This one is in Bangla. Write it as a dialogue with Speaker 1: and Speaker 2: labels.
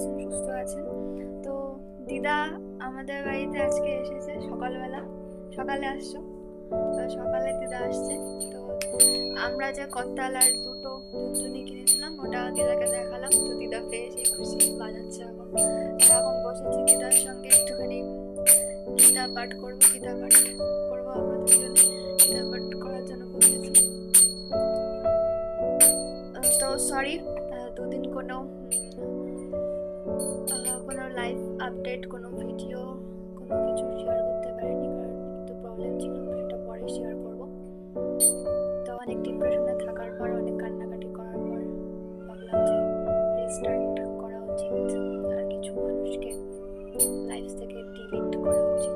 Speaker 1: আছেন, সুস্থ আছেন। তো দিদা আমাদের বাড়িতে আজকে এসেছে সকালে আসছো। তো সকালে দিদা আসছে। তো আমরা যে কত্তাল আর দুটো ঝুনঝুনি কিনেছিলাম ওটা দিদাকে দেখালাম। তো দিদা পেয়ে সেই খুশি বাজাচ্ছে এখন। তো এখন বসেছি দিদার সঙ্গে একটুখানি গীতা পাঠ করবো আমরা দুজনে। গীতা পাঠ করার জন্য বসেছি। তো সরি, দুদিন কোনো লাইভ আপডেট, কোনো ভিডিও, কোনো কিছু শেয়ার করতে পারিনি, কারণ একটু প্রবলেম ছিল, সেটা পরে শেয়ার করব। তো অনেক ডিপ্রেশনে থাকার পর, অনেক কান্নাকাটি করার পর ভাবলাম যে রিস্টার্ট করা উচিত, আর কিছু মানুষকে লাইফ থেকে ডিলিট করা উচিত।